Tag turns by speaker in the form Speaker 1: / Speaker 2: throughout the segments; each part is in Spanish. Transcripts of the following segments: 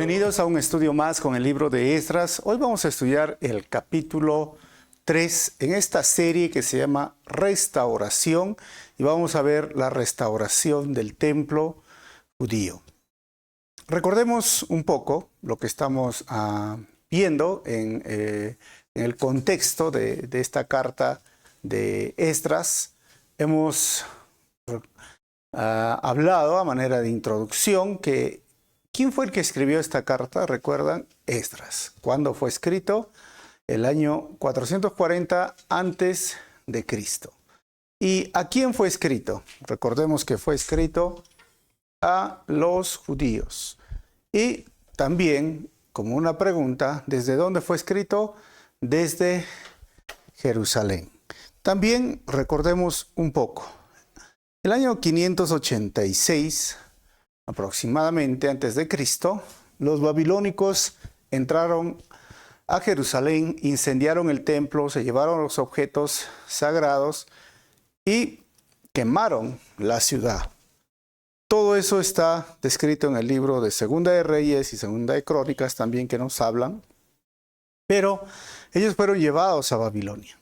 Speaker 1: Bienvenidos a un estudio más con el libro de Esdras. Hoy vamos a estudiar el capítulo 3 en esta serie que se llama Restauración y vamos a ver la restauración del templo judío. Recordemos un poco lo que estamos viendo en el contexto de esta carta de Esdras. Hemos hablado a manera de introducción que ¿quién fue el que escribió esta carta? ¿Recuerdan? Esdras. ¿Cuándo fue escrito? El año 440 antes de Cristo. ¿Y a quién fue escrito? Recordemos que fue escrito a los judíos. Y también, como una pregunta, ¿desde dónde fue escrito? Desde Jerusalén. También recordemos un poco. El año 586 aproximadamente antes de Cristo, los babilónicos entraron a Jerusalén, incendiaron el templo, se llevaron los objetos sagrados y quemaron la ciudad. Todo eso está descrito en el libro de Segunda de Reyes y Segunda de Crónicas también que nos hablan, pero ellos fueron llevados a Babilonia.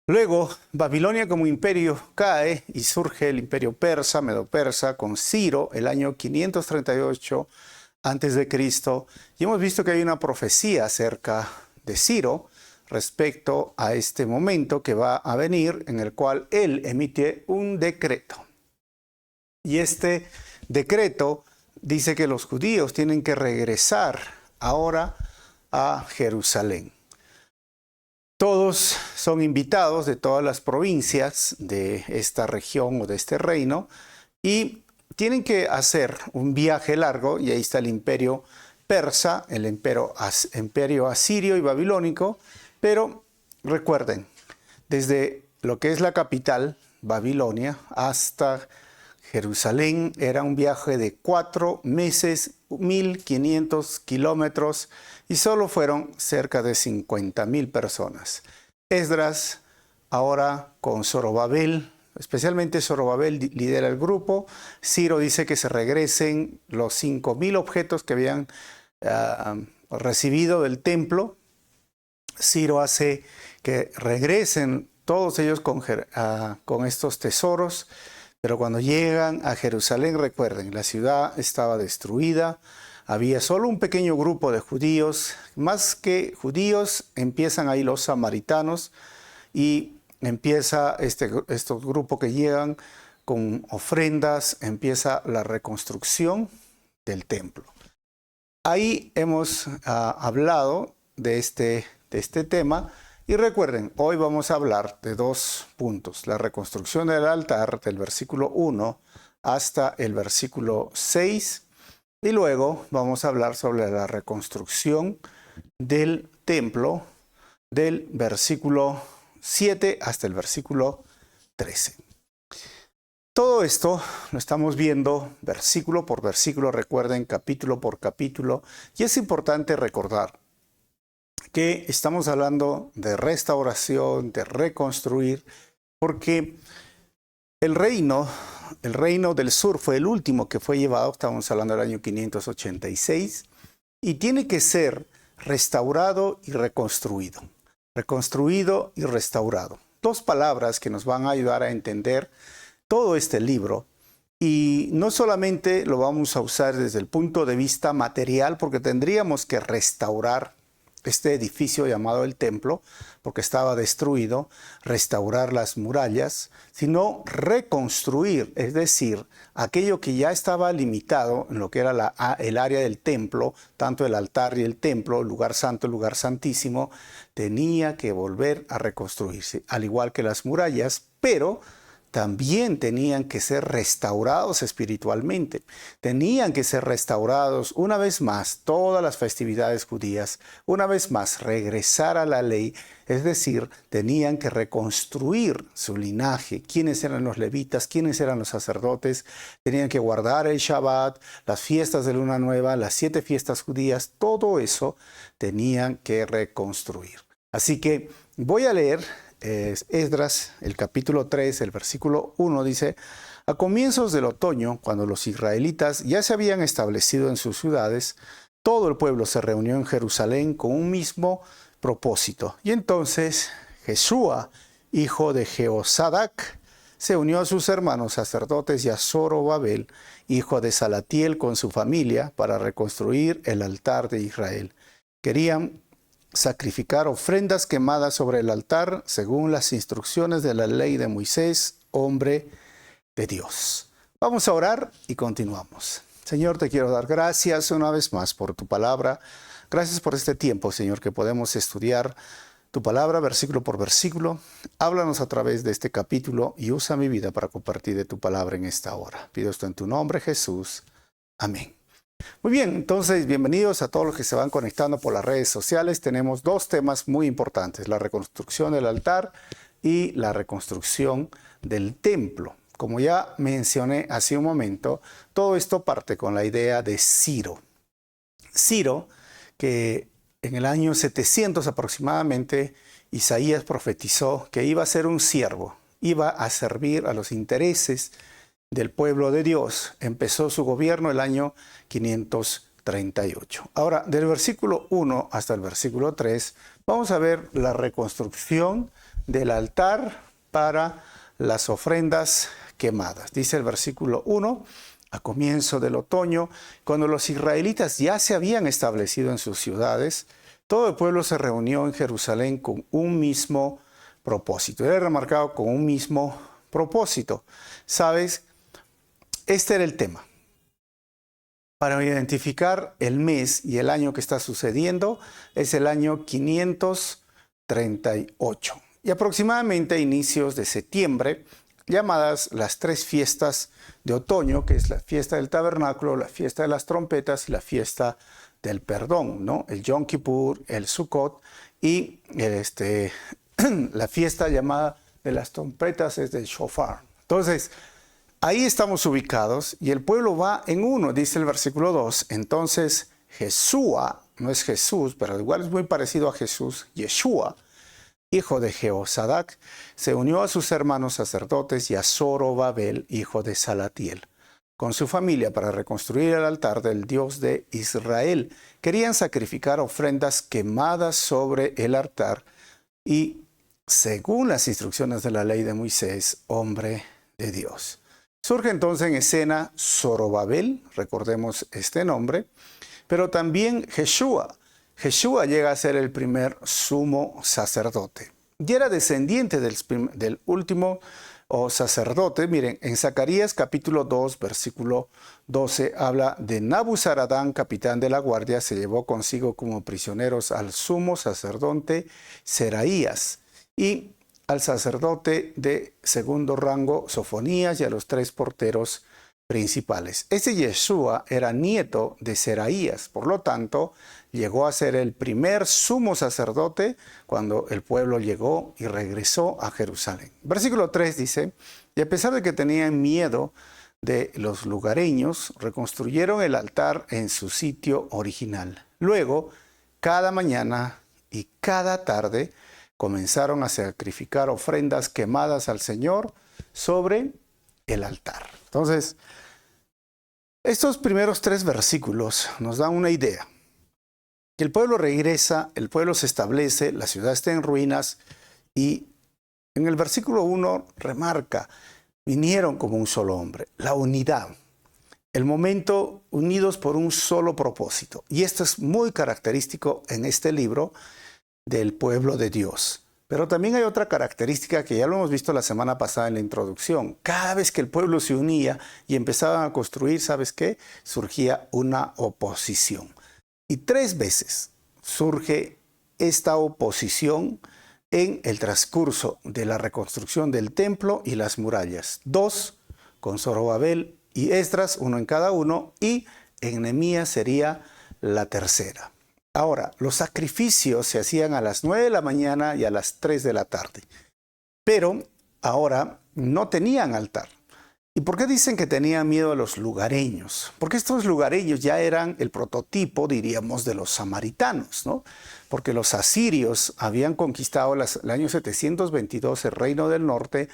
Speaker 1: Luego, Babilonia como imperio cae y surge el imperio persa, medo-persa, con Ciro, el año 538 a.C. Y hemos visto que hay una profecía acerca de Ciro respecto a este momento que va a venir, en el cual él emite un decreto. Y este decreto dice que los judíos tienen que regresar ahora a Jerusalén. Todos son invitados de todas las provincias de esta región o de este reino y tienen que hacer un viaje largo, y ahí está el imperio persa, el imperio asirio y babilónico, pero recuerden, desde lo que es la capital, Babilonia, hasta Jerusalén era un viaje de 4 meses, 1.500 kilómetros, y solo fueron cerca de 50.000 personas. Esdras, ahora con Zorobabel, especialmente Zorobabel lidera el grupo. Ciro dice que se regresen los 5.000 objetos que habían recibido del templo. Ciro hace que regresen todos ellos con estos tesoros. Pero cuando llegan a Jerusalén, recuerden, la ciudad estaba destruida. Había solo un pequeño grupo de judíos. Más que judíos, empiezan ahí los samaritanos y empieza estos grupos que llegan con ofrendas, empieza la reconstrucción del templo. Ahí hemos hablado de este tema. Y recuerden, hoy vamos a hablar de 2 puntos. La reconstrucción del altar del versículo 1 hasta el versículo 6. Y luego vamos a hablar sobre la reconstrucción del templo del versículo 7 hasta el versículo 13. Todo esto lo estamos viendo versículo por versículo, recuerden, capítulo por capítulo. Y es importante recordar que estamos hablando de restauración, de reconstruir, porque el reino del sur fue el último que fue llevado, estamos hablando del año 586, y tiene que ser restaurado y reconstruido. Reconstruido y restaurado. 2 palabras que nos van a ayudar a entender todo este libro. Y no solamente lo vamos a usar desde el punto de vista material, porque tendríamos que restaurar este edificio llamado el templo, porque estaba destruido, restaurar las murallas, sino reconstruir, es decir, aquello que ya estaba limitado en lo que era el área del templo, tanto el altar y el templo, el lugar santo, el lugar santísimo, tenía que volver a reconstruirse, al igual que las murallas, pero también tenían que ser restaurados espiritualmente. Tenían que ser restaurados una vez más todas las festividades judías, una vez más regresar a la ley, es decir, tenían que reconstruir su linaje, quiénes eran los levitas, quiénes eran los sacerdotes, tenían que guardar el Shabbat, las fiestas de Luna Nueva, las 7 fiestas judías, todo eso tenían que reconstruir. Así que voy a leer Esdras, el capítulo 3, el versículo 1 dice: a comienzos del otoño, cuando los israelitas ya se habían establecido en sus ciudades, todo el pueblo se reunió en Jerusalén con un mismo propósito. Y entonces Jesúa, hijo de Jehosadac, se unió a sus hermanos sacerdotes y a Zorobabel, hijo de Salatiel, con su familia para reconstruir el altar de Israel. Querían sacrificar ofrendas quemadas sobre el altar según las instrucciones de la ley de Moisés, hombre de Dios. Vamos a orar y continuamos. Señor, te quiero dar gracias una vez más por tu palabra. Gracias por este tiempo, Señor, que podemos estudiar tu palabra versículo por versículo. Háblanos a través de este capítulo y usa mi vida para compartir de tu palabra en esta hora. Pido esto en tu nombre, Jesús. Amén. Muy bien, entonces bienvenidos a todos los que se van conectando por las redes sociales. Tenemos dos temas muy importantes: la reconstrucción del altar y la reconstrucción del templo. Como ya mencioné hace un momento, todo esto parte con la idea de Ciro. Ciro, que en el año 700 aproximadamente, Isaías profetizó que iba a ser un siervo, iba a servir a los intereses del pueblo de Dios. Empezó su gobierno el año 538. Ahora, del versículo 1 hasta el versículo 3, vamos a ver la reconstrucción del altar para las ofrendas quemadas. Dice el versículo 1, a comienzo del otoño, cuando los israelitas ya se habían establecido en sus ciudades, todo el pueblo se reunió en Jerusalén con un mismo propósito. Era remarcado con un mismo propósito. ¿Sabes? Este era el tema. Para identificar el mes y el año que está sucediendo, es el año 538. Y aproximadamente a inicios de septiembre, llamadas las tres fiestas de otoño, que es la fiesta del tabernáculo, la fiesta de las trompetas y la fiesta del perdón, ¿no? El Yom Kippur, el Sukkot y la fiesta llamada de las trompetas es del Shofar. Entonces, ahí estamos ubicados y el pueblo va en uno, dice el versículo 2. Entonces, Jesúa, no es Jesús, pero igual es muy parecido a Jesús, Yeshua, hijo de Jehosadac, se unió a sus hermanos sacerdotes y a Zorobabel, hijo de Salatiel, con su familia para reconstruir el altar del Dios de Israel. Querían sacrificar ofrendas quemadas sobre el altar y, según las instrucciones de la ley de Moisés, hombre de Dios. Surge entonces en escena Zorobabel, recordemos este nombre, pero también Jesúa. Jesúa llega a ser el primer sumo sacerdote y era descendiente del último sacerdote. Miren, en Zacarías capítulo 2, versículo 12, habla de Nabuzaradán, capitán de la guardia, se llevó consigo como prisioneros al sumo sacerdote Seraías y al sacerdote de segundo rango Sofonías y a los tres porteros principales. Ese Yeshua era nieto de Seraías, por lo tanto, llegó a ser el primer sumo sacerdote cuando el pueblo llegó y regresó a Jerusalén. Versículo 3 dice, y a pesar de que tenían miedo de los lugareños, reconstruyeron el altar en su sitio original. Luego, cada mañana y cada tarde, comenzaron a sacrificar ofrendas quemadas al Señor sobre el altar. Entonces, estos primeros tres versículos nos dan una idea. Que el pueblo regresa, el pueblo se establece, la ciudad está en ruinas y en el versículo 1 remarca, vinieron como un solo hombre, la unidad. El momento unidos por un solo propósito. Y esto es muy característico en este libro del pueblo de Dios. Pero también hay otra característica que ya lo hemos visto la semana pasada en la introducción. Cada vez que el pueblo se unía y empezaban a construir, ¿sabes qué? Surgía una oposición. Y 3 veces surge esta oposición en el transcurso de la reconstrucción del templo y las murallas. 2 con Zorobabel y Esdras, 1 en cada uno, y en Nehemías sería la tercera. Ahora, los sacrificios se hacían a las 9 de la mañana y a las 3 de la tarde. Pero ahora no tenían altar. ¿Y por qué dicen que tenían miedo a los lugareños? Porque estos lugareños ya eran el prototipo, diríamos, de los samaritanos, ¿no? Porque los asirios habían conquistado el año 722 el reino del norte,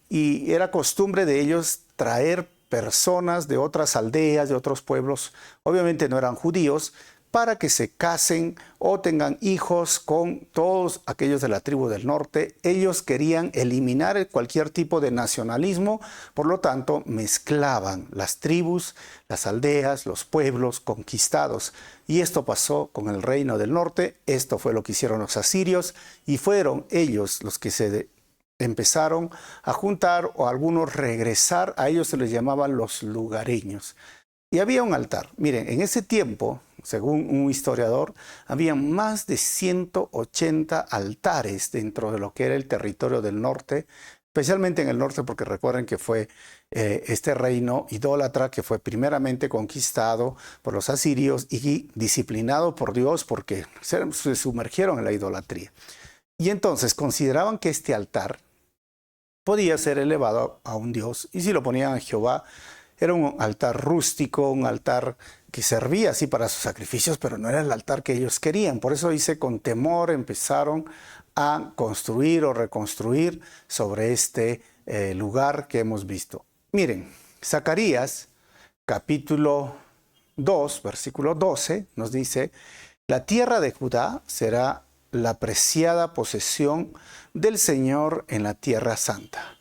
Speaker 1: y era costumbre de ellos traer personas de otras aldeas, de otros pueblos, obviamente no eran judíos, para que se casen o tengan hijos con todos aquellos de la tribu del norte. Ellos querían eliminar cualquier tipo de nacionalismo, por lo tanto mezclaban las tribus, las aldeas, los pueblos conquistados. Y esto pasó con el reino del norte. Esto fue lo que hicieron los asirios y fueron ellos los que se empezaron a juntar o algunos regresar. A ellos se les llamaban los lugareños. Y había un altar. Miren, en ese tiempo, según un historiador, había más de 180 altares dentro de lo que era el territorio del norte, especialmente en el norte, porque recuerden que fue este reino idólatra que fue primeramente conquistado por los asirios y disciplinado por Dios porque se sumergieron en la idolatría. Y entonces consideraban que este altar podía ser elevado a un dios, y si lo ponían a Jehová, era un altar rústico, un altar que servía así para sus sacrificios, pero no era el altar que ellos querían. Por eso dice, con temor empezaron a construir o reconstruir sobre este lugar que hemos visto. Miren, Zacarías, capítulo 2, versículo 12, nos dice, la tierra de Judá será la preciada posesión del Señor en la tierra santa.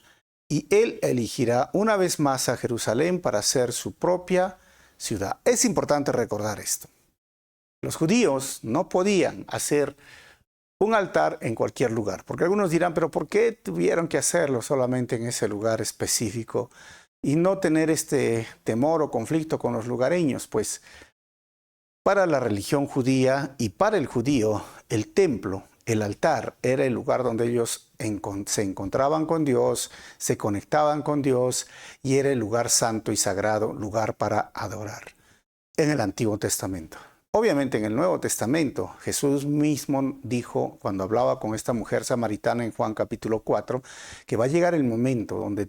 Speaker 1: Y él elegirá una vez más a Jerusalén para ser su propia ciudad. Es importante recordar esto. Los judíos no podían hacer un altar en cualquier lugar, porque algunos dirán, pero ¿por qué tuvieron que hacerlo solamente en ese lugar específico y no tener este temor o conflicto con los lugareños? Pues para la religión judía y para el judío, el templo, el altar, era el lugar donde ellos se encontraban con Dios, se conectaban con Dios, y era el lugar santo y sagrado, lugar para adorar. En el Antiguo Testamento. Obviamente en el Nuevo Testamento, Jesús mismo dijo, cuando hablaba con esta mujer samaritana en Juan capítulo 4, que va a llegar el momento donde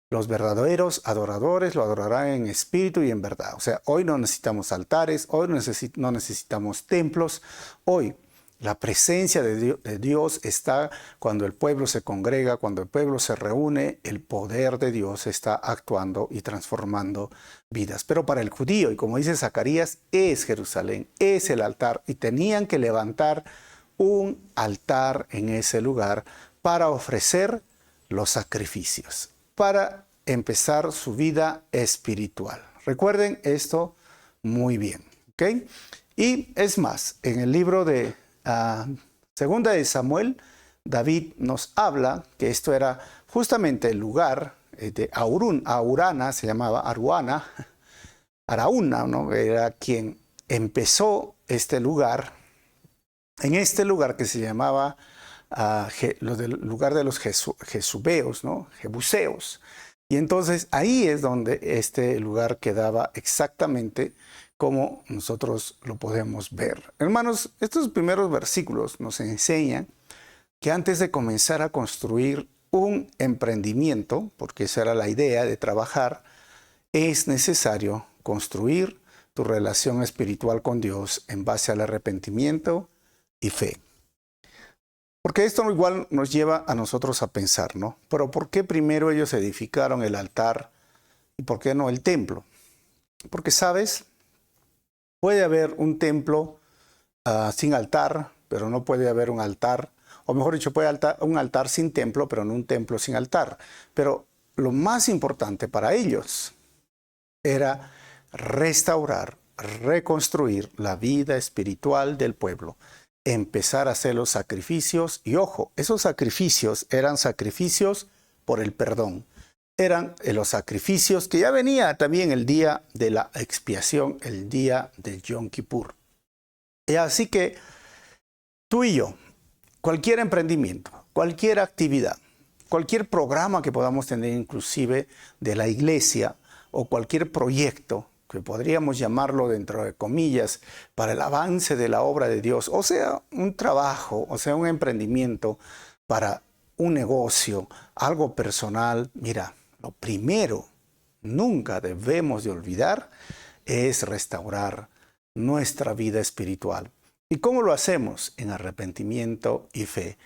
Speaker 1: los verdaderos adoradores lo adorarán en espíritu y en verdad. O sea, hoy no necesitamos altares, hoy no necesitamos templos, hoy la presencia de Dios está cuando el pueblo se congrega, cuando el pueblo se reúne, el poder de Dios está actuando y transformando vidas. Pero para el judío, y como dice Zacarías, es Jerusalén, es el altar, y tenían que levantar un altar en ese lugar para ofrecer los sacrificios, para empezar su vida espiritual. Recuerden esto muy bien, ¿ok? Y es más, en el libro de Segunda de Samuel, David nos habla que esto era justamente el lugar de Aurana, se llamaba Araúna, ¿no? Era quien empezó este lugar, en este lugar que se llamaba lugar de los jesubeos, ¿no? Jebuseos. Y entonces ahí es donde este lugar quedaba exactamente como nosotros lo podemos ver. Hermanos, estos primeros versículos nos enseñan que antes de comenzar a construir un emprendimiento, porque esa era la idea de trabajar, es necesario construir tu relación espiritual con Dios en base al arrepentimiento y fe. Porque esto igual nos lleva a nosotros a pensar, ¿no? Pero ¿por qué primero ellos edificaron el altar y por qué no el templo? Porque, ¿sabes? Puede haber un templo sin altar, pero no puede haber un altar, o mejor dicho, puede haber un altar sin templo, pero no un templo sin altar. Pero lo más importante para ellos era restaurar, reconstruir la vida espiritual del pueblo, empezar a hacer los sacrificios, y ojo, esos sacrificios eran sacrificios por el perdón. Eran los sacrificios que ya venía también el día de la expiación, el día del Yom Kippur. Y así que tú y yo, cualquier emprendimiento, cualquier actividad, cualquier programa que podamos tener inclusive de la iglesia o cualquier proyecto que podríamos llamarlo dentro de comillas para el avance de la obra de Dios, o sea, un trabajo, o sea, un emprendimiento para un negocio, algo personal, mira, lo primero, nunca debemos de olvidar, es restaurar nuestra vida espiritual. ¿Y cómo lo hacemos? En arrepentimiento y fe.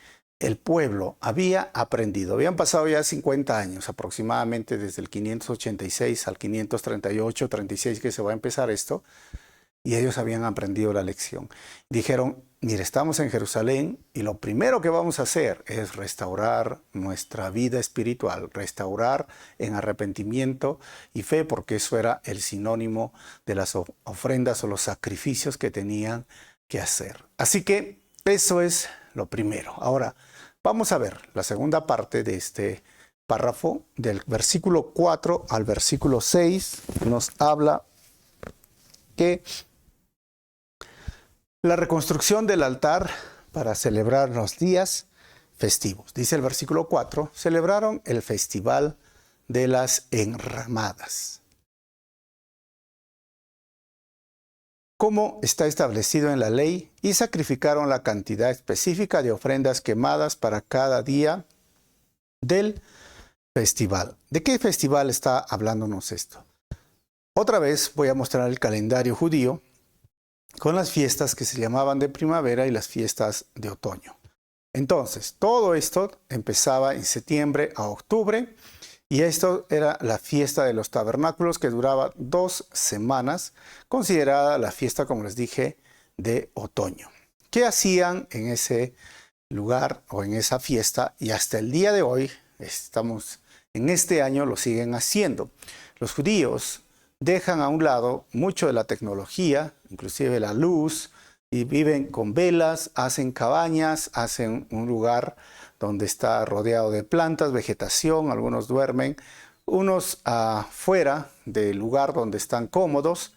Speaker 1: el pueblo había aprendido. Habían pasado ya 50 años aproximadamente desde el 586 al 538, 36 que se va a empezar esto. Y ellos habían aprendido la lección. Dijeron, mire, estamos en Jerusalén y lo primero que vamos a hacer es restaurar nuestra vida espiritual, restaurar en arrepentimiento y fe, porque eso era el sinónimo de las ofrendas o los sacrificios que tenían que hacer. Así que eso es lo primero. Ahora, vamos a ver la segunda parte de este párrafo, del versículo 4 al versículo 6, nos habla que la reconstrucción del altar para celebrar los días festivos. Dice el versículo 4, celebraron el festival de las enramadas. Como está establecido en la ley, y sacrificaron la cantidad específica de ofrendas quemadas para cada día del festival. ¿De qué festival está hablándonos esto? Otra vez voy a mostrar el calendario judío con las fiestas que se llamaban de primavera y las fiestas de otoño. Entonces, todo esto empezaba en septiembre a octubre y esto era la fiesta de los tabernáculos que duraba 2 semanas, considerada la fiesta, como les dije, de otoño. ¿Qué hacían en ese lugar o en esa fiesta? Y hasta el día de hoy, estamos en este año, lo siguen haciendo. Los judíos dejan a un lado mucho de la tecnología, inclusive la luz, y viven con velas, hacen cabañas, hacen un lugar donde está rodeado de plantas, vegetación, algunos duermen, unos afuera del lugar donde están cómodos.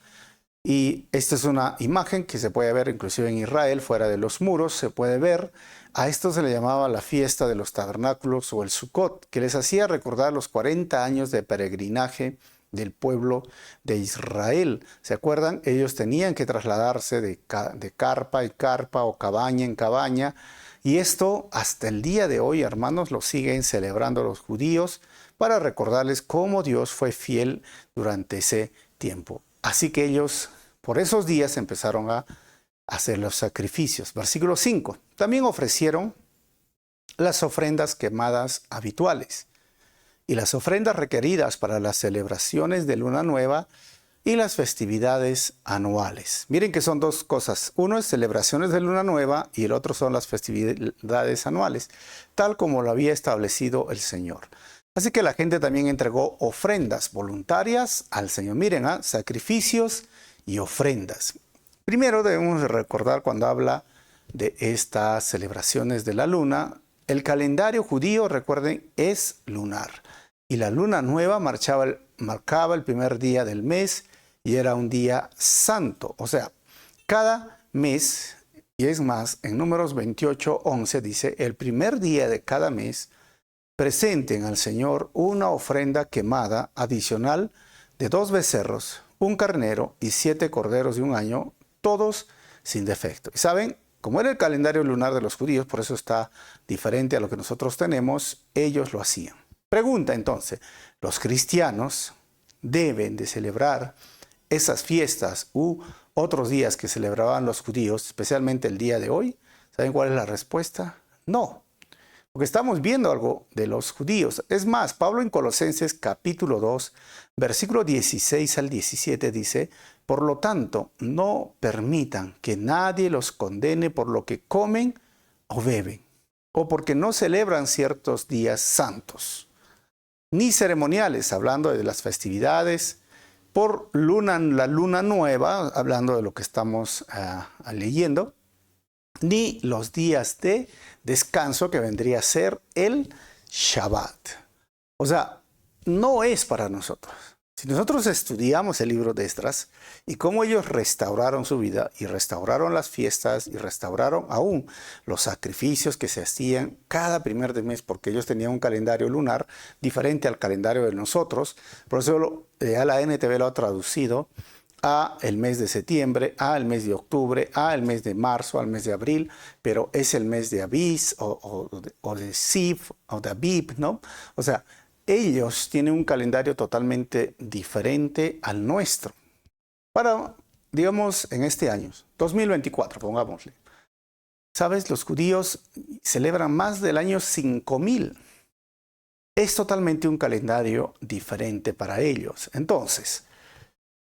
Speaker 1: Y esta es una imagen que se puede ver inclusive en Israel, fuera de los muros, se puede ver. A esto se le llamaba la fiesta de los tabernáculos o el Sukkot, que les hacía recordar los 40 años de peregrinaje del pueblo de Israel. ¿Se acuerdan? Ellos tenían que trasladarse de carpa en carpa o cabaña en cabaña. Y esto hasta el día de hoy, hermanos, lo siguen celebrando los judíos para recordarles cómo Dios fue fiel durante ese tiempo. Así que ellos por esos días empezaron a hacer los sacrificios. Versículo 5. También ofrecieron las ofrendas quemadas habituales y las ofrendas requeridas para las celebraciones de Luna Nueva y las festividades anuales. Miren que son dos cosas. Uno es celebraciones de Luna Nueva y el otro son las festividades anuales, tal como lo había establecido el Señor. Así que la gente también entregó ofrendas voluntarias al Señor. Miren, sacrificios y ofrendas. Primero debemos recordar cuando habla de estas celebraciones de la luna, el calendario judío, recuerden, es lunar. Y la luna nueva marcaba el primer día del mes y era un día santo. O sea, cada mes, y es más, en Números 28:11 dice, el primer día de cada mes presenten al Señor una ofrenda quemada adicional de 2 becerros, un carnero y 7 corderos de un año, todos sin defecto. Y saben, como era el calendario lunar de los judíos, por eso está diferente a lo que nosotros tenemos, ellos lo hacían. Pregunta entonces, ¿los cristianos deben de celebrar esas fiestas u otros días que celebraban los judíos, especialmente el día de hoy? ¿Saben cuál es la respuesta? No. Porque estamos viendo algo de los judíos. Es más, Pablo en Colosenses capítulo 2, versículo 16 al 17 dice, por lo tanto, no permitan que nadie los condene por lo que comen o beben, o porque no celebran ciertos días santos, ni ceremoniales, hablando de las festividades, por la luna nueva, hablando de lo que estamos leyendo, ni los días de descanso que vendría a ser el Shabbat. O sea, no es para nosotros. Si nosotros estudiamos el libro de Esdras y cómo ellos restauraron su vida y restauraron las fiestas y restauraron aún los sacrificios que se hacían cada primer de mes, porque ellos tenían un calendario lunar diferente al calendario de nosotros, por eso la NTV lo ha traducido a el mes de septiembre, a el mes de octubre, a el mes de marzo, al mes de abril, pero es el mes de Abis o de Siv o de Abib, ¿no? O sea, ellos tienen un calendario totalmente diferente al nuestro. Para, digamos, en este año, 2024, pongámosle. Sabes, los judíos celebran más del año 5000. Es totalmente un calendario diferente para ellos. Entonces,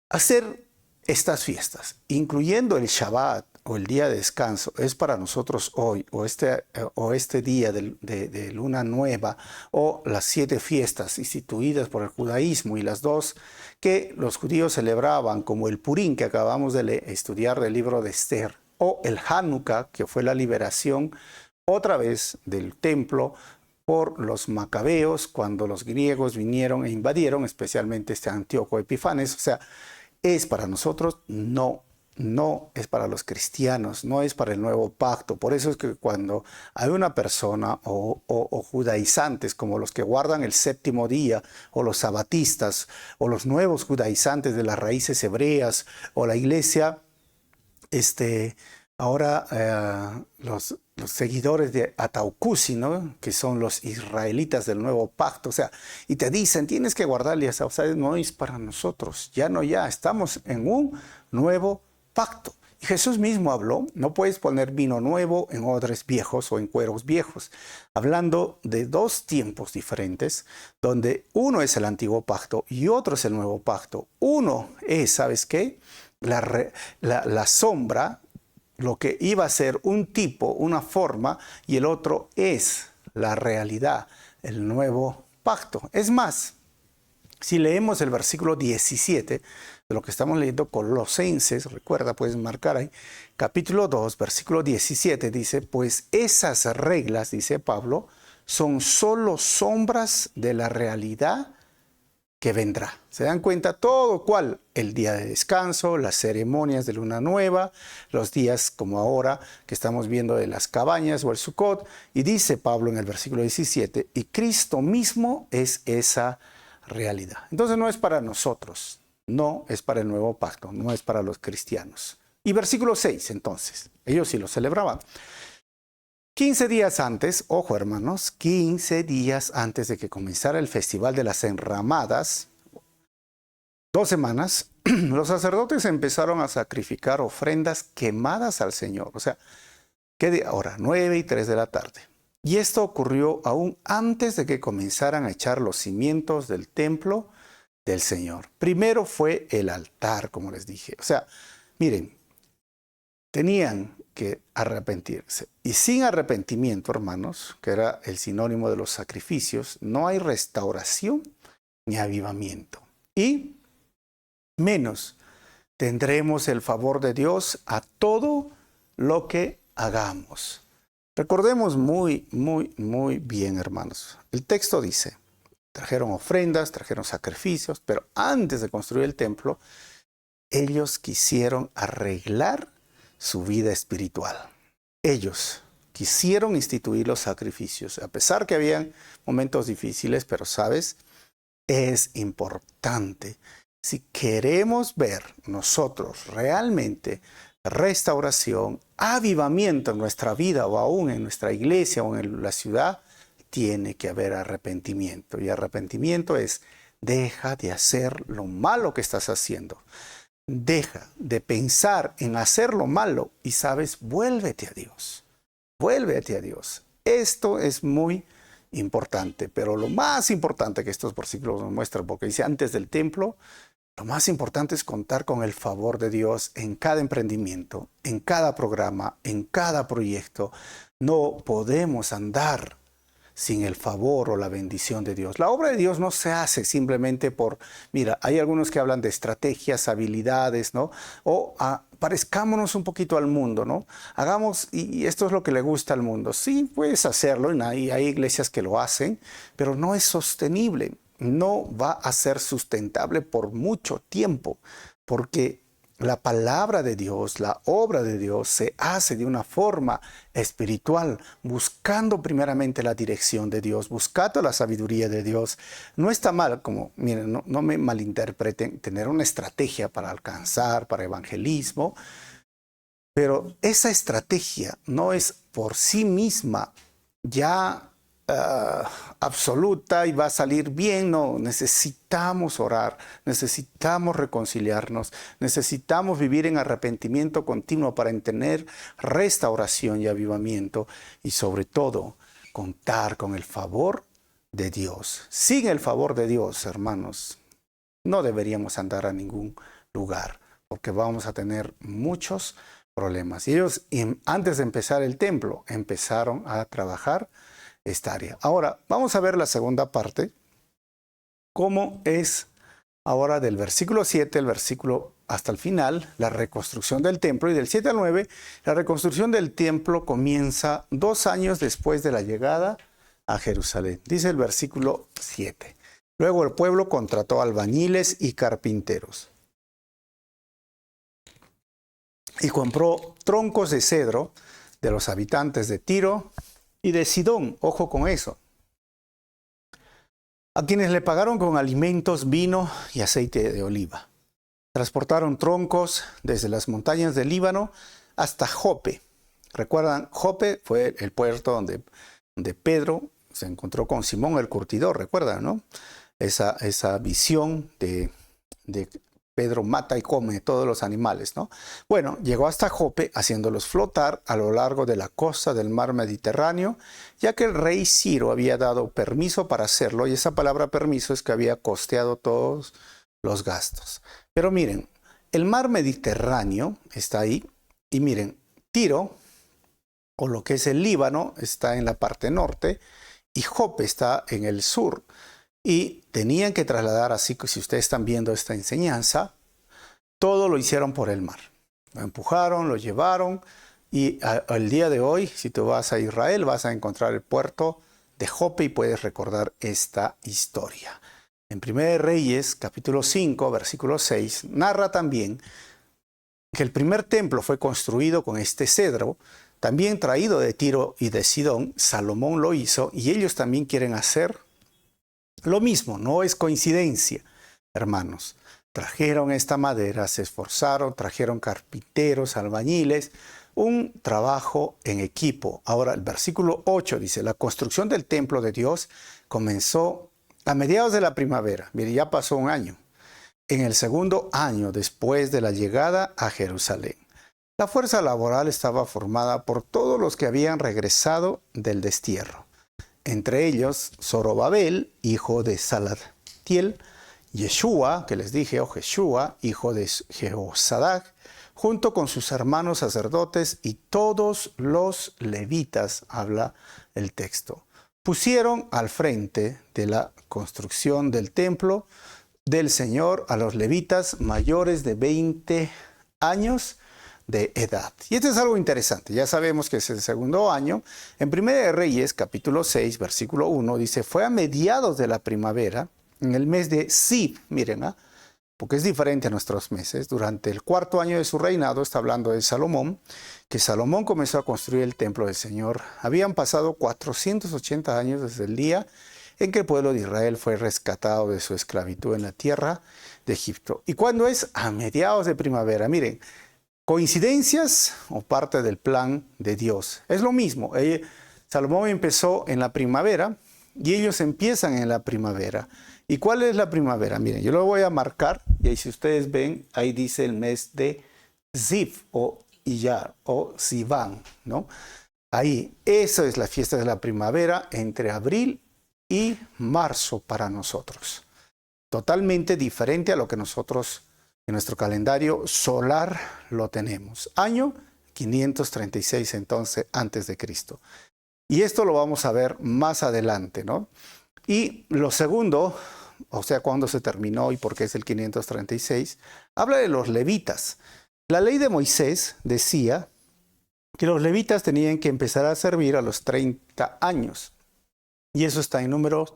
Speaker 1: hacer estas fiestas, incluyendo el Shabbat o el día de descanso, es para nosotros hoy, o este día de luna nueva, o las 7 fiestas instituidas por el judaísmo y las 2 que los judíos celebraban, como el Purim que acabamos de estudiar del libro de Esther, o el Hanukkah, que fue la liberación otra vez del templo por los macabeos, cuando los griegos vinieron e invadieron, especialmente Antíoco Epifanes. O sea, es para nosotros, no es para los cristianos, no es para el nuevo pacto. Por eso es que cuando hay una persona o judaizantes como los que guardan el séptimo día, o los sabatistas, o los nuevos judaizantes de las raíces hebreas, o la iglesia, ahora los seguidores de Ataucusi, ¿no? Que son los israelitas del nuevo pacto, o sea, y te dicen, tienes que guardarle esa, o sea, no es para nosotros, ya, estamos en un nuevo pacto. Y Jesús mismo habló, no puedes poner vino nuevo en odres viejos o en cueros viejos, hablando de 2 tiempos diferentes, donde uno es el antiguo pacto y otro es el nuevo pacto. Uno es, ¿sabes qué? La sombra, lo que iba a ser un tipo, una forma, y el otro es la realidad, el nuevo pacto. Es más, si leemos el versículo 17 de lo que estamos leyendo, Colosenses, recuerda, puedes marcar ahí, capítulo 2, versículo 17, dice, pues esas reglas, dice Pablo, son solo sombras de la realidad que vendrá. ¿Se dan cuenta? Todo cual, el día de descanso, las ceremonias de luna nueva, los días como ahora que estamos viendo de las cabañas o el Sukkot, y dice Pablo en el versículo 17, y Cristo mismo es esa realidad. Entonces no es para nosotros, no es para el nuevo pacto, no es para los cristianos. Y versículo 6, entonces, ellos sí lo celebraban. 15 días antes, ojo hermanos, 15 días antes de que comenzara el Festival de las Enramadas, 2 semanas, los sacerdotes empezaron a sacrificar ofrendas quemadas al Señor. O sea, ¿qué de ahora? 9 y 3 de la tarde. Y esto ocurrió aún antes de que comenzaran a echar los cimientos del templo del Señor. Primero fue el altar, como les dije. O sea, miren, tenían que arrepentirse. Y sin arrepentimiento, hermanos, que era el sinónimo de los sacrificios, no hay restauración ni avivamiento. Y menos tendremos el favor de Dios a todo lo que hagamos. Recordemos muy bien, hermanos. El texto dice, trajeron ofrendas, trajeron sacrificios, pero antes de construir el templo, ellos quisieron arreglar su vida espiritual. Ellos quisieron instituir los sacrificios, a pesar que habían momentos difíciles, pero sabes, es importante. Si queremos ver nosotros realmente restauración, avivamiento en nuestra vida o aún en nuestra iglesia o en la ciudad, tiene que haber arrepentimiento. Y arrepentimiento es, deja de hacer lo malo que estás haciendo. Deja de pensar en hacer lo malo y sabes, vuélvete a Dios. Vuélvete a Dios. Esto es muy importante, pero lo más importante que estos versículos nos muestran, porque dice antes del templo, lo más importante es contar con el favor de Dios en cada emprendimiento, en cada programa, en cada proyecto. No podemos andar sin el favor o la bendición de Dios. La obra de Dios no se hace simplemente por, mira, hay algunos que hablan de estrategias, habilidades, ¿no? O parezcámonos un poquito al mundo, ¿no? Hagamos, y esto es lo que le gusta al mundo. Sí, puedes hacerlo, y hay iglesias que lo hacen, pero no es sostenible. No va a ser sustentable por mucho tiempo, porque la palabra de Dios, la obra de Dios se hace de una forma espiritual, buscando primeramente la dirección de Dios, buscando la sabiduría de Dios. No está mal, como, miren, no me malinterpreten, tener una estrategia para alcanzar, para evangelismo, pero esa estrategia no es por sí misma ya absoluta y va a salir bien. No, necesitamos orar, necesitamos reconciliarnos, necesitamos vivir en arrepentimiento continuo para tener restauración y avivamiento y sobre todo contar con el favor de Dios. Sin el favor de Dios, hermanos, no deberíamos andar a ningún lugar porque vamos a tener muchos problemas. Y ellos, antes de empezar el templo, empezaron a trabajar esta área. Ahora, vamos a ver la segunda parte, cómo es ahora del versículo 7, el versículo hasta el final, la reconstrucción del templo, y del 7 al 9, la reconstrucción del templo comienza 2 años después de la llegada a Jerusalén. Dice el versículo 7. Luego el pueblo contrató albañiles y carpinteros y compró troncos de cedro de los habitantes de Tiro y de Sidón, ojo con eso, a quienes le pagaron con alimentos, vino y aceite de oliva. Transportaron troncos desde las montañas del Líbano hasta Jope. ¿Recuerdan? Jope fue el puerto donde Pedro se encontró con Simón el curtidor, ¿recuerdan, no? Esa visión de Pedro mata y come todos los animales, ¿no? Bueno, llegó hasta Jope haciéndolos flotar a lo largo de la costa del mar Mediterráneo, ya que el rey Ciro había dado permiso para hacerlo, y esa palabra permiso es que había costeado todos los gastos. Pero miren, el mar Mediterráneo está ahí, y miren, Tiro, o lo que es el Líbano, está en la parte norte, y Jope está en el sur. Y tenían que trasladar, así que si ustedes están viendo esta enseñanza, todo lo hicieron por el mar. Lo empujaron, lo llevaron, y al día de hoy, si tú vas a Israel, vas a encontrar el puerto de Jope y puedes recordar esta historia. En 1 Reyes, capítulo 5, versículo 6, narra también que el primer templo fue construido con este cedro, también traído de Tiro y de Sidón. Salomón lo hizo y ellos también quieren hacer lo mismo. No es coincidencia, hermanos. Trajeron esta madera, se esforzaron, trajeron carpinteros, albañiles, un trabajo en equipo. Ahora el versículo 8 dice, la construcción del templo de Dios comenzó a mediados de la primavera. Mire, ya pasó un año. En el segundo año después de la llegada a Jerusalén. La fuerza laboral estaba formada por todos los que habían regresado del destierro. Entre ellos, Zorobabel, hijo de Salatiel, Yeshua, que les dije, o Jeshua, hijo de Jehosadac, junto con sus hermanos sacerdotes y todos los levitas, habla el texto. Pusieron al frente de la construcción del templo del Señor a los levitas mayores de 20 años de edad. Y esto es algo interesante. Ya sabemos que es el segundo año. En 1 Reyes, capítulo 6, versículo 1, dice, fue a mediados de la primavera, en el mes de Zib, miren, porque es diferente a nuestros meses, durante el 4º año de su reinado, está hablando de Salomón, que Salomón comenzó a construir el templo del Señor. Habían pasado 480 años desde el día en que el pueblo de Israel fue rescatado de su esclavitud en la tierra de Egipto. ¿Y cuándo es? A mediados de primavera. Miren, ¿coincidencias o parte del plan de Dios? Es lo mismo. Salomón empezó en la primavera y ellos empiezan en la primavera. ¿Y cuál es la primavera? Miren, yo lo voy a marcar y ahí, si ustedes ven, ahí dice el mes de Ziv o Iyar o Sivan, ¿no? Ahí, eso es la fiesta de la primavera entre abril y marzo para nosotros. Totalmente diferente a lo que nosotros en nuestro calendario solar lo tenemos. Año 536 entonces antes de Cristo. Y esto lo vamos a ver más adelante, ¿no? Y lo segundo, o sea, cuándo se terminó y por qué es el 536, habla de los levitas. La ley de Moisés decía que los levitas tenían que empezar a servir a los 30 años. Y eso está en Números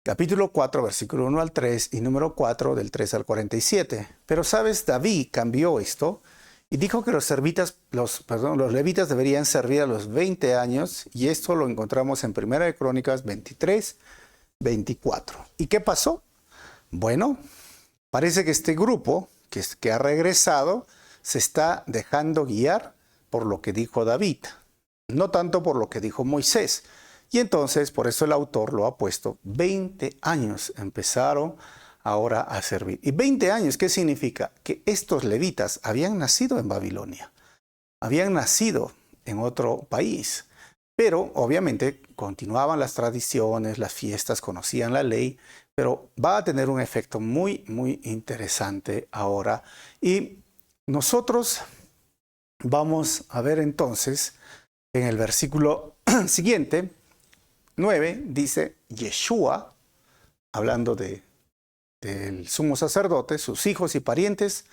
Speaker 1: capítulo 4, versículo 1 al 3 y número 4 del 3 al 47. Pero, ¿sabes? David cambió esto y dijo que los levitas deberían servir a los 20 años, y esto lo encontramos en 1 de Crónicas 23, 24. ¿Y qué pasó? Bueno, parece que este grupo que ha regresado se está dejando guiar por lo que dijo David, no tanto por lo que dijo Moisés. Y entonces, por eso el autor lo ha puesto, 20 años empezaron ahora a servir. ¿Y 20 años qué significa? Que estos levitas habían nacido en Babilonia, habían nacido en otro país, pero obviamente continuaban las tradiciones, las fiestas, conocían la ley, pero va a tener un efecto muy, muy interesante ahora. Y nosotros vamos a ver entonces en el versículo siguiente, 9, dice Yeshua, hablando del sumo sacerdote, sus hijos y parientes,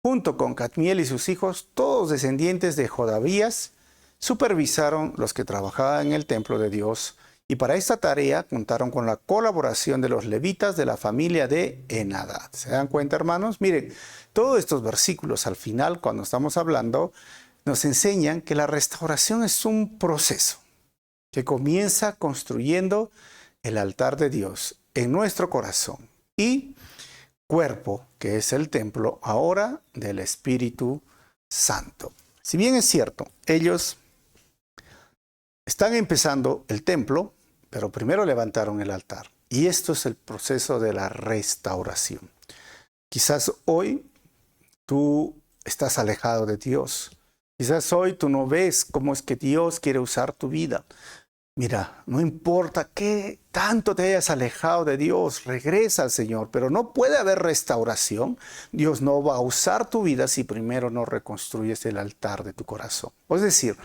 Speaker 1: junto con Cadmiel y sus hijos, todos descendientes de Jodavías, supervisaron los que trabajaban en el templo de Dios, y para esta tarea contaron con la colaboración de los levitas de la familia de Enadad. ¿Se dan cuenta, hermanos? Miren, todos estos versículos al final, cuando estamos hablando, nos enseñan que la restauración es un proceso que comienza construyendo el altar de Dios en nuestro corazón y cuerpo, que es el templo ahora del Espíritu Santo. Si bien es cierto, ellos están empezando el templo, pero primero levantaron el altar. Y esto es el proceso de la restauración. Quizás hoy tú estás alejado de Dios. Quizás hoy tú no ves cómo es que Dios quiere usar tu vida. Mira, no importa qué tanto te hayas alejado de Dios, regresa al Señor, pero no puede haber restauración. Dios no va a usar tu vida si primero no reconstruyes el altar de tu corazón. Es decir,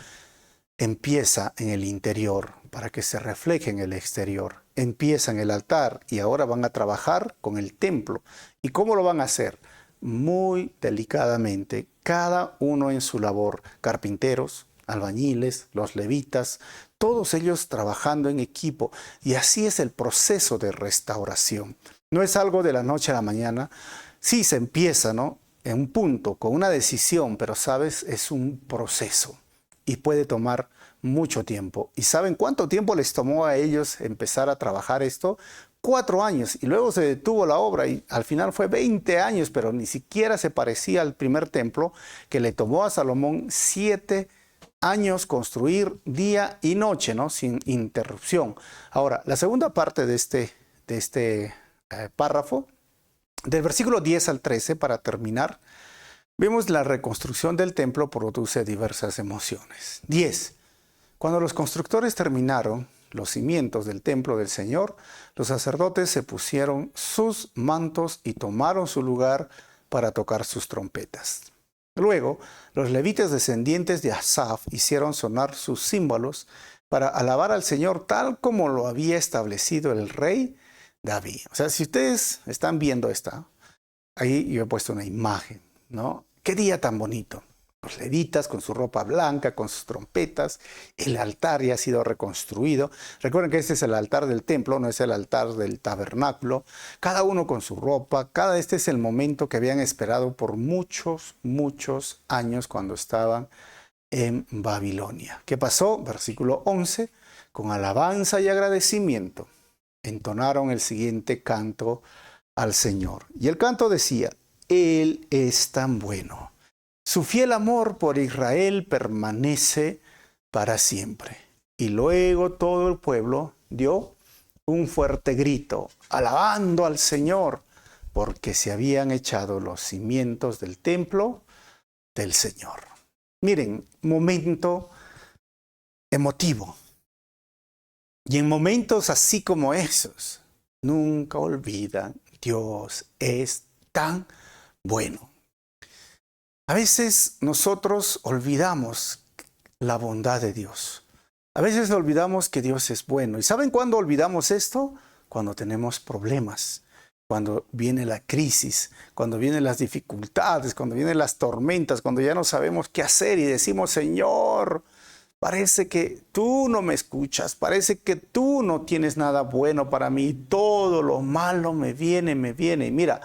Speaker 1: empieza en el interior para que se refleje en el exterior. Empieza en el altar y ahora van a trabajar con el templo. ¿Y cómo lo van a hacer? Muy delicadamente, cada uno en su labor. Carpinteros, albañiles, los levitas, todos ellos trabajando en equipo. Y así es el proceso de restauración. No es algo de la noche a la mañana. Sí se empieza, ¿no?, en un punto, con una decisión, pero sabes, es un proceso y puede tomar mucho tiempo. ¿Y saben cuánto tiempo les tomó a ellos empezar a trabajar esto? 4 años, y luego se detuvo la obra y al final fue 20 años, pero ni siquiera se parecía al primer templo que le tomó a Salomón 7 años construir día y noche, ¿no?, sin interrupción. Ahora, la segunda parte de este párrafo, del versículo 10 al 13, para terminar, vemos la reconstrucción del templo produce diversas emociones. 10. Cuando los constructores terminaron los cimientos del templo del Señor, los sacerdotes se pusieron sus mantos y tomaron su lugar para tocar sus trompetas. Luego, los levitas descendientes de Asaf hicieron sonar sus címbalos para alabar al Señor tal como lo había establecido el rey David. O sea, si ustedes están viendo ahí yo he puesto una imagen, ¿no? ¡Qué día tan bonito! Los levitas con su ropa blanca, con sus trompetas, el altar ya ha sido reconstruido. Recuerden que este es el altar del templo, no es el altar del tabernáculo. Cada uno con su ropa, este es el momento que habían esperado por muchos, muchos años cuando estaban en Babilonia. ¿Qué pasó? Versículo 11, con alabanza y agradecimiento, entonaron el siguiente canto al Señor. Y el canto decía, Él es tan bueno. Su fiel amor por Israel permanece para siempre. Y luego todo el pueblo dio un fuerte grito, alabando al Señor, porque se habían echado los cimientos del templo del Señor. Miren, momento emotivo. Y en momentos así como esos, nunca olvidan, Dios es tan bueno. A veces nosotros olvidamos la bondad de Dios. A veces olvidamos que Dios es bueno. ¿Y saben cuándo olvidamos esto? Cuando tenemos problemas, cuando viene la crisis, cuando vienen las dificultades, cuando vienen las tormentas, cuando ya no sabemos qué hacer y decimos, Señor, parece que tú no me escuchas, parece que tú no tienes nada bueno para mí, todo lo malo me viene. Y mira,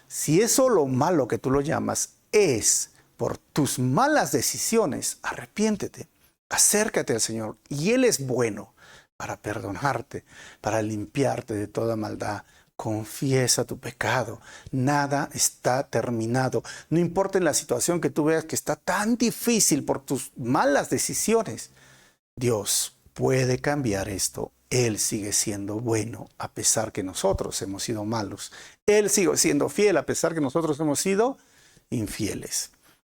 Speaker 1: si eso lo malo que tú lo llamas es por tus malas decisiones, arrepiéntete, acércate al Señor y Él es bueno para perdonarte, para limpiarte de toda maldad. Confiesa tu pecado, nada está terminado. No importa en la situación que tú veas que está tan difícil por tus malas decisiones, Dios puede cambiar esto. Él sigue siendo bueno a pesar que nosotros hemos sido malos. Él sigue siendo fiel a pesar que nosotros hemos sido infieles.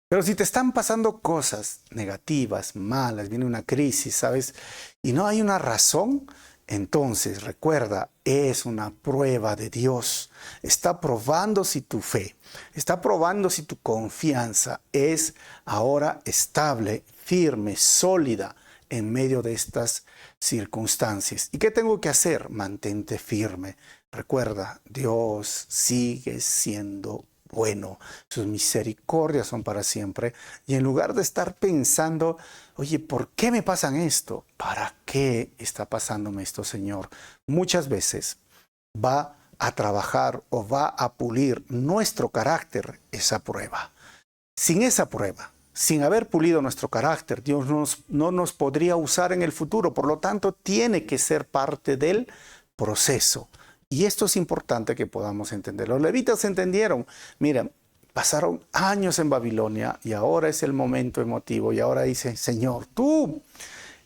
Speaker 1: Pero si te están pasando cosas negativas, malas, viene una crisis, ¿sabes? Y no hay una razón, entonces recuerda, es una prueba de Dios. Está probando si tu fe, está probando si tu confianza es ahora estable, firme, sólida en medio de estas circunstancias. ¿Y qué tengo que hacer? Mantente firme. Recuerda, Dios sigue siendo bueno, sus misericordias son para siempre. Y en lugar de estar pensando, oye, ¿por qué me pasan esto? ¿Para qué está pasándome esto, Señor? Muchas veces va a trabajar o va a pulir nuestro carácter esa prueba. Sin esa prueba, sin haber pulido nuestro carácter, Dios no nos podría usar en el futuro. Por lo tanto, tiene que ser parte del proceso. Y esto es importante que podamos entender. Los levitas entendieron. Miren, pasaron años en Babilonia y ahora es el momento emotivo. Y ahora dicen, Señor, tú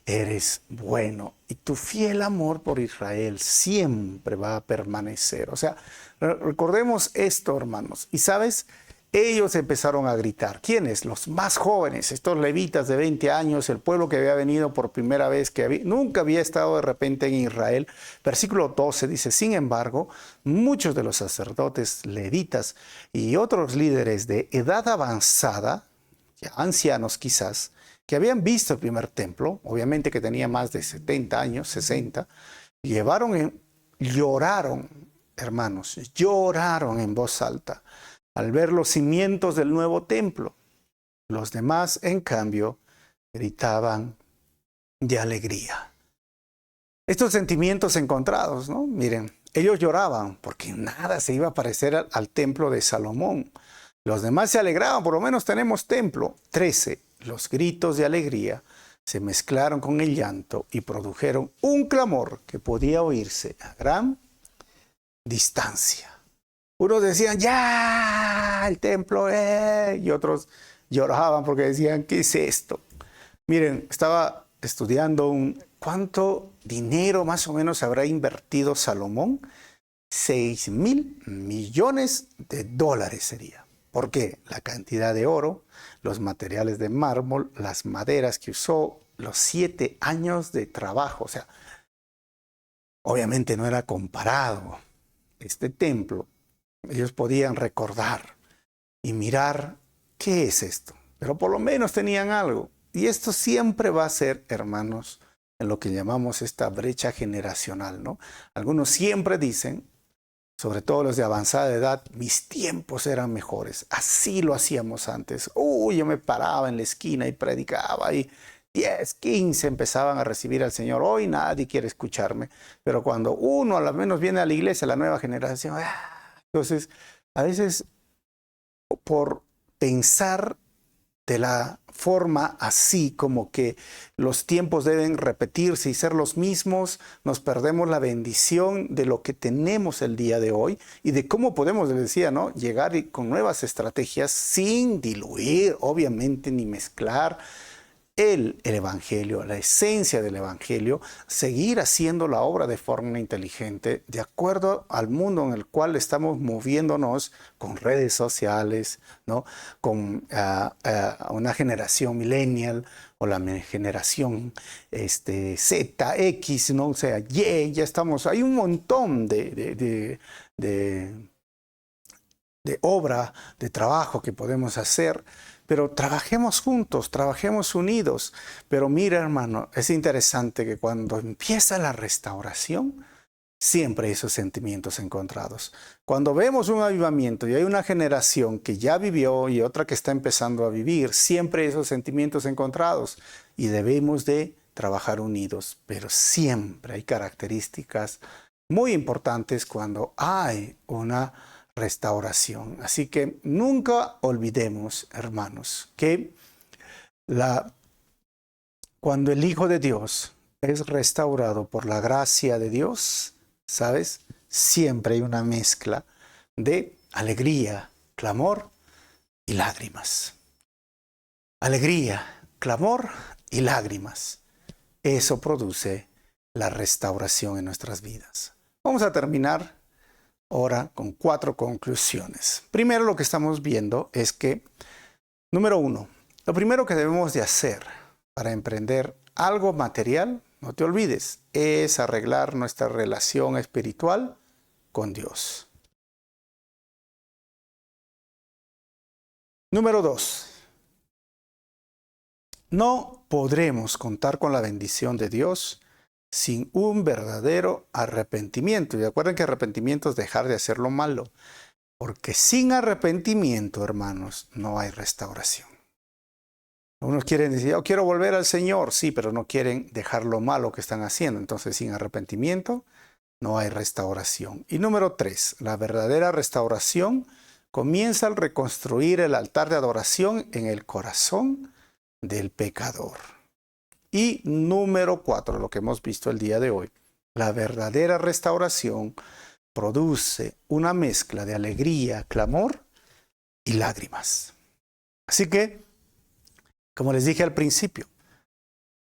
Speaker 1: eres bueno y tu fiel amor por Israel siempre va a permanecer. O sea, recordemos esto, hermanos. Y sabes, ellos empezaron a gritar. ¿Quiénes? Los más jóvenes, estos levitas de 20 años, el pueblo que había venido por primera vez, nunca había estado de repente en Israel. Versículo 12 dice, sin embargo, muchos de los sacerdotes levitas y otros líderes de edad avanzada, ya ancianos quizás, que habían visto el primer templo, obviamente que tenía más de 70 años, 60, lloraron, hermanos, lloraron en voz alta al ver los cimientos del nuevo templo. Los demás, en cambio, gritaban de alegría. Estos sentimientos encontrados, ¿no? Miren, ellos lloraban porque nada se iba a parecer al templo de Salomón. Los demás se alegraban, por lo menos tenemos templo. 13. Los gritos de alegría se mezclaron con el llanto y produjeron un clamor que podía oírse a gran distancia. Unos decían, ya, el templo, y otros lloraban porque decían, ¿qué es esto? Miren, estaba estudiando ¿cuánto dinero más o menos habrá invertido Salomón? 6,000 millones de dólares sería. ¿Por qué? La cantidad de oro, los materiales de mármol, las maderas que usó, los 7 años de trabajo. O sea, obviamente no era comparado este templo. Ellos podían recordar y mirar qué es esto, pero por lo menos tenían algo. Y esto siempre va a ser, hermanos, en lo que llamamos esta brecha generacional, ¿no? Algunos siempre dicen, sobre todo los de avanzada edad, mis tiempos eran mejores, así lo hacíamos antes. Yo me paraba en la esquina y predicaba y 10, 15 empezaban a recibir al Señor. Hoy nadie quiere escucharme, pero cuando uno a lo menos viene a la iglesia, la nueva generación, entonces, a veces por pensar de la forma así, como que los tiempos deben repetirse y ser los mismos, nos perdemos la bendición de lo que tenemos el día de hoy y de cómo podemos, les decía, ¿no?, llegar con nuevas estrategias sin diluir, obviamente, ni mezclar el Evangelio, la esencia del Evangelio, seguir haciendo la obra de forma inteligente, de acuerdo al mundo en el cual estamos moviéndonos con redes sociales, ¿no?, con una generación millennial o la generación Z, X, ¿no? O sea, Y, ya estamos, hay un montón de obra, de trabajo que podemos hacer. Pero trabajemos juntos, trabajemos unidos. Pero mira, hermano, es interesante que cuando empieza la restauración, siempre hay esos sentimientos encontrados. Cuando vemos un avivamiento y hay una generación que ya vivió y otra que está empezando a vivir, siempre hay esos sentimientos encontrados. Y debemos de trabajar unidos. Pero siempre hay características muy importantes cuando hay una restauración. Así que nunca olvidemos, hermanos, que cuando el Hijo de Dios es restaurado por la gracia de Dios, ¿sabes? Siempre hay una mezcla de alegría, clamor y lágrimas. Alegría, clamor y lágrimas. eso produce la restauración en nuestras vidas. Vamos a terminar ahora con 4 conclusiones. Primero, lo que estamos viendo es que, número 1, lo primero que debemos de hacer para emprender algo material, no te olvides, es arreglar nuestra relación espiritual con Dios. Número 2, no podremos contar con la bendición de Dios sin un verdadero arrepentimiento. Y recuerden que arrepentimiento es dejar de hacer lo malo, porque sin arrepentimiento, hermanos, no hay restauración. Unos quieren decir, yo quiero volver al Señor, sí, pero no quieren dejar lo malo que están haciendo. Entonces, sin arrepentimiento, no hay restauración. Y número 3, la verdadera restauración comienza al reconstruir el altar de adoración en el corazón del pecador. Y número 4, lo que hemos visto el día de hoy, la verdadera restauración produce una mezcla de alegría, clamor y lágrimas. Así que, como les dije al principio,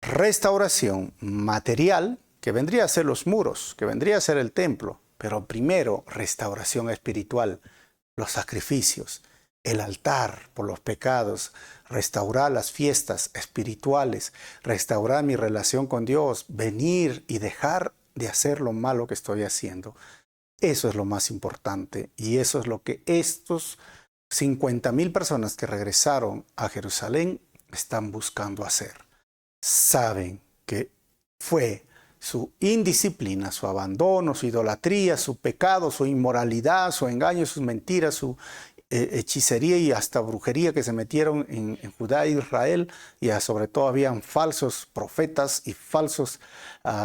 Speaker 1: restauración material, que vendría a ser los muros, que vendría a ser el templo, pero primero restauración espiritual, los sacrificios, el altar por los pecados, restaurar las fiestas espirituales, restaurar mi relación con Dios, venir y dejar de hacer lo malo que estoy haciendo. Eso es lo más importante y eso es lo que estos 50,000 personas que regresaron a Jerusalén están buscando hacer. Saben que fue su indisciplina, su abandono, su idolatría, su pecado, su inmoralidad, su engaño, sus mentiras, su hechicería y hasta brujería que se metieron en Judá e Israel, y sobre todo habían falsos profetas y falsos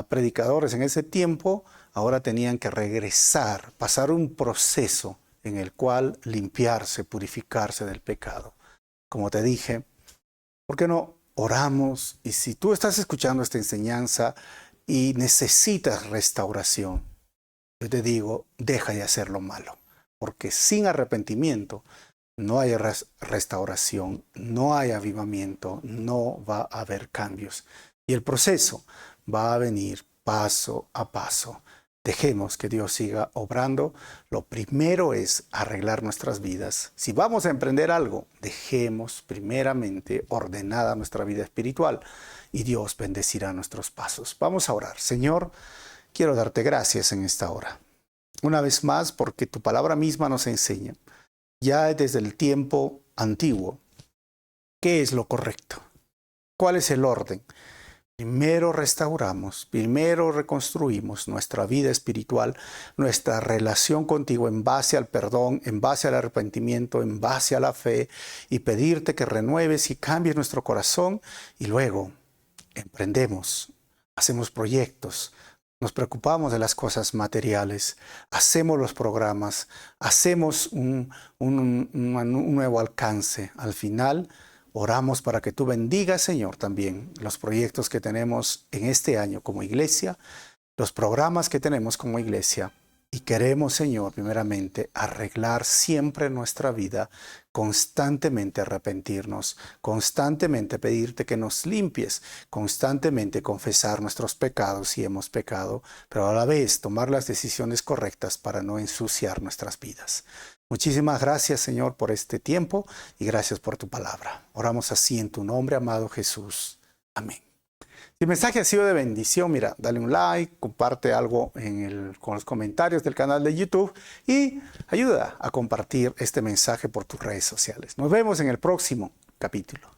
Speaker 1: predicadores en ese tiempo. Ahora tenían que regresar, pasar un proceso en el cual limpiarse, purificarse del pecado. Como te dije, ¿por qué no oramos? Y si tú estás escuchando esta enseñanza y necesitas restauración, yo te digo, deja de hacer lo malo. Porque sin arrepentimiento no hay restauración, no hay avivamiento, no va a haber cambios. Y el proceso va a venir paso a paso. Dejemos que Dios siga obrando. Lo primero es arreglar nuestras vidas. Si vamos a emprender algo, dejemos primeramente ordenada nuestra vida espiritual y Dios bendecirá nuestros pasos. Vamos a orar. Señor, quiero darte gracias en esta hora. Una vez más, porque tu palabra misma nos enseña, ya desde el tiempo antiguo, qué es lo correcto, cuál es el orden. Primero restauramos, primero reconstruimos nuestra vida espiritual, nuestra relación contigo en base al perdón, en base al arrepentimiento, en base a la fe, y pedirte que renueves y cambies nuestro corazón, y luego emprendemos, hacemos proyectos, nos preocupamos de las cosas materiales, hacemos los programas, hacemos un nuevo alcance. Al final, oramos para que tú bendigas, Señor, también los proyectos que tenemos en este año como iglesia, los programas que tenemos como iglesia. Y queremos, Señor, primeramente, arreglar siempre nuestra vida, constantemente arrepentirnos, constantemente pedirte que nos limpies, constantemente confesar nuestros pecados si hemos pecado, pero a la vez tomar las decisiones correctas para no ensuciar nuestras vidas. Muchísimas gracias, Señor, por este tiempo y gracias por tu palabra. Oramos así en tu nombre, amado Jesús. Amén. Si el mensaje ha sido de bendición, mira, dale un like, comparte algo con los comentarios del canal de YouTube y ayuda a compartir este mensaje por tus redes sociales. Nos vemos en el próximo capítulo.